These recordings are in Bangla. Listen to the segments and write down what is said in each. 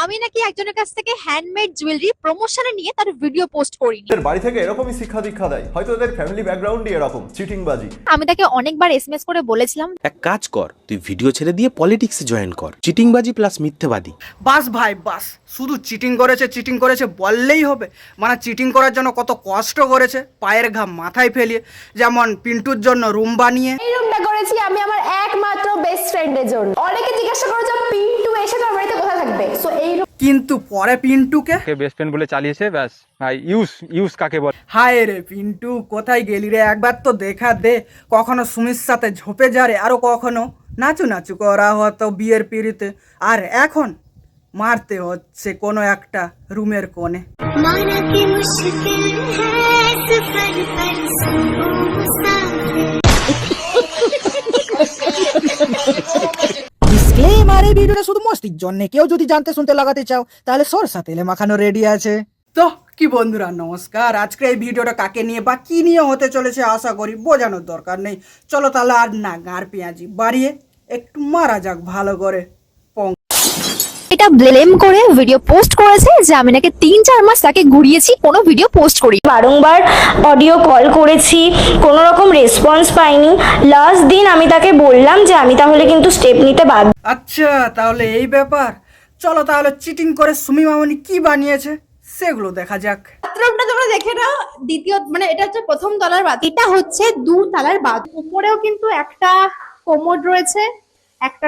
আমি নাকি একজনের কাছ থেকে হ্যান্ডমেড জুয়েলারি প্রমোশনে নিয়ে তার ভিডিও পোস্ট করিনি। এর বাড়ি থেকে এরকমই শিক্ষা দীক্ষা দেয়, হয়তো এদের ফ্যামিলি ব্যাকগ্রাউন্ডই এরকম চিটিংবাজি। আমি তাকে অনেকবার এসএমএস করে বলেছিলাম, এক কাজ কর, তুই ভিডিও ছেড়ে দিয়ে পলিটিক্সে জয়েন কর। চিটিংবাজি প্লাস মিথ্যেবাদী। বাস ভাই বাস, শুধু চিটিং করেছে বললেই হবে? মানে চিটিং করার জন্য কত কষ্ট করেছে, পায়ের ঘাম মাথায় ফেলিয়ে। যেমন পিন্টুর জন্য রুম বানিয়ে। এই রুমটা করেছি আমি আমার একমাত্র বেস্ট ফ্রেন্ডের জন্য। অনেকে জিজ্ঞাসা করে যে পিন্টু এসে তোর বাড়িতে কোথায় থাকবে, সো এই কিন্তু পরে পিন্টুকে বেস্ট ফ্রেন্ড বলে চালিয়েছে, ব্যাস। ইউজ কাকে বলে? হায় রে পিন্টু, কোথায় গেলি রে? একবার তো দেখা দে। কখনো সুমির সাথে ঝোপে যারে, আরো কখনো নাচু করা হতো বিয়ের পিড়িতে, আর এখন মারতে হচ্ছে কোনো একটা রুমের কোণে। ডিসক্লেমার, এই ভিডিওটা শুধু মস্তির জন্য। কেউ যদি জানতে শুনতে লাগাতে চাও তাহলে সরষা তেলে মাখানো রেডি আছে। তো কি বন্ধুরা, নমস্কার। আজকে এই ভিডিওটা কাকে নিয়ে বা কি নিয়ে হতে চলেছে আশা করি বোঝানোর দরকার নেই। চলো তাহলে আর না গাঁর পেঁয়াজি বাড়িয়ে একটু মারা যাক ভালো করে। এটা ব্লেম করে ভিডিও পোস্ট করেছে যে আমি নাকি 3-4 মাস তাকে ঘুরিয়েছি, কোনো ভিডিও পোস্ট করি। বারংবার অডিও কল করেছি, কোনো রকম রেসপন্স পাইনি। লাস্ট দিন আমি তাকে বললাম যে আমি তাহলে কিন্তু স্টেপ নিতে বাধ্য। আচ্ছা, তাহলে এই ব্যাপার। চলো তাহলে চিটিং করে সুমি মামনি কি বানিয়েছে সেগুলো দেখা যাক। বাথরুমটা তোমরা দেখে নাও। দ্বিতীয় মানে এটা হচ্ছে প্রথম তলার বাথ, এটা হচ্ছে 2 তলার বাথ। উপরেও কিন্তু একটা কোমোড রয়েছে, একটা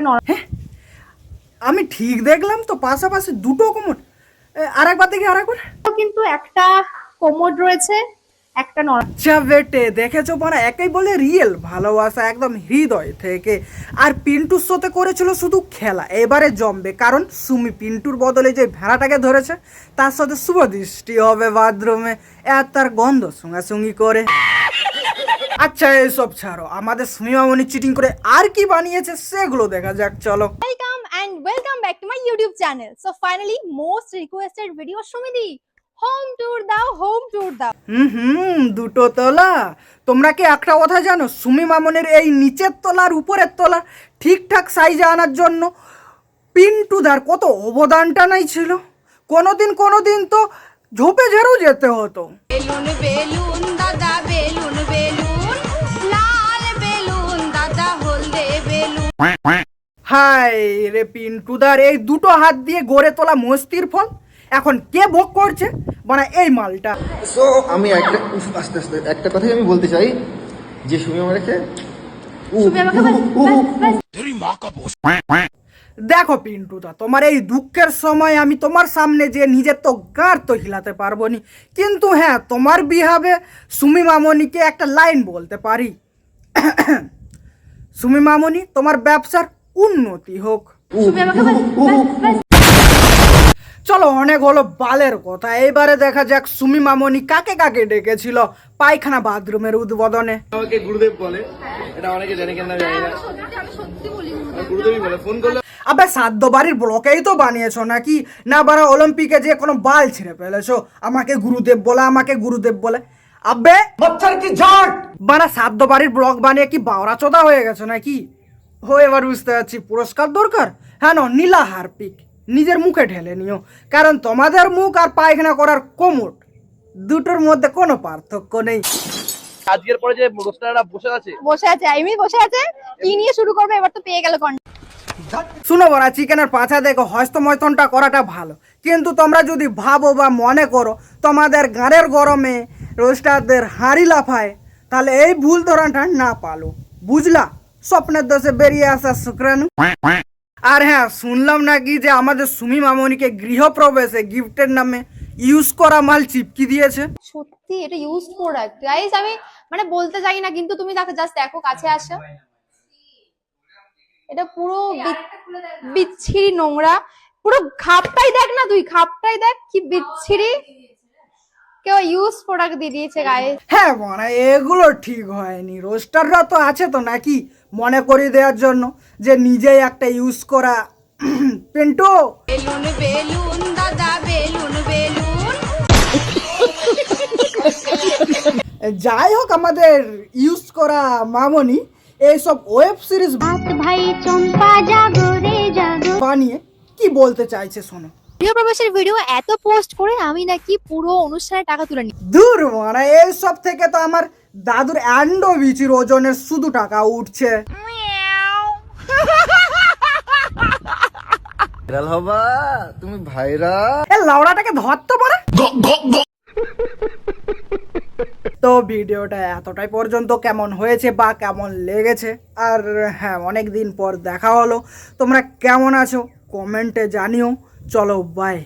আমি ঠিক দেখলাম তো, পাশাপাশি দুটো কোমর। আরেকবার দেখি, আরেকবার। কিন্তু একটা কোমোড রয়েছে, একটা আচ্ছা বেটে, দেখেছো মানে একেই বলে রিয়েল ভালোবাসা, একদম হৃদয় থেকে। আর পিন্টুর সাথে করেছিল শুধু খেলা, এবারে জমবে, কারণ সুমি পিন্টুর বদলে যে ভেড়াটাকে ধরেছে তার সাথে শুভ দৃষ্টি হবে বাথরুমে, আর তার গন্ধ সঙ্গাসঙ্গি করে। আচ্ছা এইসব ছাড়ো, আমাদের সুমি মামনি চিটিং করে আর কি বানিয়েছে সেগুলো দেখা যাক, চলো। Welcome back to my YouTube channel. So finally most requested video সুমিদি, হোম ট্যুর দাও। দুটো তলা। তোমরা কি একটা কথা জানো, সুমি মামনের এই নিচের তলার উপরের তলা ঠিকঠাক সাইজে আনার জন্য পিন্টুদার কত অবদানটা নাই ছিল। কোনোদিন তো ঝোপে ঝেড়েও যেতে হতো। বেলুন বেলুন দাদা বেলুন বেলুন, লাল বেলুন দাদা হলদে বেলুন। হায় রে পিন্টুদার এই দুটো হাত দিয়ে গড়ে তোলা মস্তির ফল এখন কে ভোগ করছে, মানে এই মালটা। সো আমি আস্তে একটা কথাই আমি বলতে চাই যে সুমি আমাকে দেখো পিন্টুদা, তোমার এই দুঃখের সময় আমি তোমার সামনে যে নিজের তো গাঁর তো হিলাতে পারবো নি, কিন্তু হ্যাঁ তোমার বিহাবে সুমি মামনিকে একটা লাইন বলতে পারি। সুমি মামনি, তোমার ব্যবসার উন্নতি হোক। চলো অনেক হলো বালের কথা, এইবারে দেখা যাক সুমি মামনি কাকে কাকে ডেকেছিল পায়খানা বাথরুমের উদ্বোধনে। আমাকে গুরুদেব বলে, এটা অনেকে জানে কেন জানি না, গুরুদেবই বলে। ফোন করলে আবে সাধ্য বাড়ির ব্লকেই তো বানিয়েছো নাকি? না বারা অলিম্পিকে যে কোনো বাল ছিঁড়ে ফেলেছো আমাকে গুরুদেব বলে। আবে বাচ্চার কি ঝাট, বানা সাধ্য বাড়ির ব্লক বানিয়ে কি বাওরা চোদা হয়ে গেছে নাকি? এবার বুঝতে পারছি পুরস্কার দরকার। হ্যাঁ নীলা হারপিক নিজের মুখে ঢেলে নিও, কারণ তোমাদের মুখ আর পায়খানা করার কোমর দুটোর মধ্যে কোনো পার্থক্য নেই। আজকের পরে যে রোস্টাররা বসে আছে কি নিয়ে শুরু করবে এবার তো পেয়ে গেল কন্টেন্ট। শুনো বড়া, চিকেনের পাছা দেখো হস্তমৈথনটা করাটা ভালো, কিন্তু তোমরা যদি ভাবো বা মনে করো তোমাদের গাঁড়ের গরমে রোস্টারদের হাঁড়ি লাফায়, তাহলে এই ভুল ধরনটা না পালো, বুঝলা? স্বপ্নের দোষে বেরিয়ে আসা শুক্রাণু। আর হ্যাঁ, শুনলাম নাকি যে আমাদের সুমি মামনিকে গৃহপ্রবেশে গিফটের নামে ইউজ করা মাল চিপকি দিয়েছে। সত্যি এটা ইউজ প্রোডাক্ট গাইস, আমি মানে বলতে চাই না, কিন্তু তুমি দেখো, জাস্ট দেখো, কাছে আসো। এটা পুরো বিচ্ছিরি নোংরা, পুরো খাপটাই দেখ না, তুই খাপটাই দেখ কি বিচ্ছিরি। কেউ ইউজ প্রোডাক্ট দিয়ে দিয়েছে গাইস। হ্যাঁ মানে এগুলো ঠিক হয়নি। রোস্টাররা তো আছে তো নাকি মনে করিয়ে দেওয়ার জন্য যে নিজেই একটা ইউজ করা। পিন্টু বেলুন বেলুন দাদা বেলুন বেলুন। যাই হোক, আমাদের ইউজ করা মামনি এইসব ওয়েব সিরিজ ভাই চম্পা জাগো রে জাগো বানিয়ে কি বলতে চাইছে শোনো। প্রিয় প্রবাসের ভিডিও এত পোস্ট করে আমি নাকি পুরো অনুষ্ঠানের টাকা তুলে নিই। দূর মানে এইসব থেকে তো আমার দাদুর অ্যান্ডো বিচির ওজনের শুধু টাকা উঠছে। ভাইরাল হবা তুমি ভাইরাল। এ লাউড়াটাকে ধরতে পারে। তো ভিডিওটা এতটাই পর্যন্ত কেমন হয়েছে বা কেমন লেগেছে, আর হ্যাঁ অনেক দিন পর দেখা হলো, তোমরা কেমন আছো কমেন্টে জানিও। চলো বাই।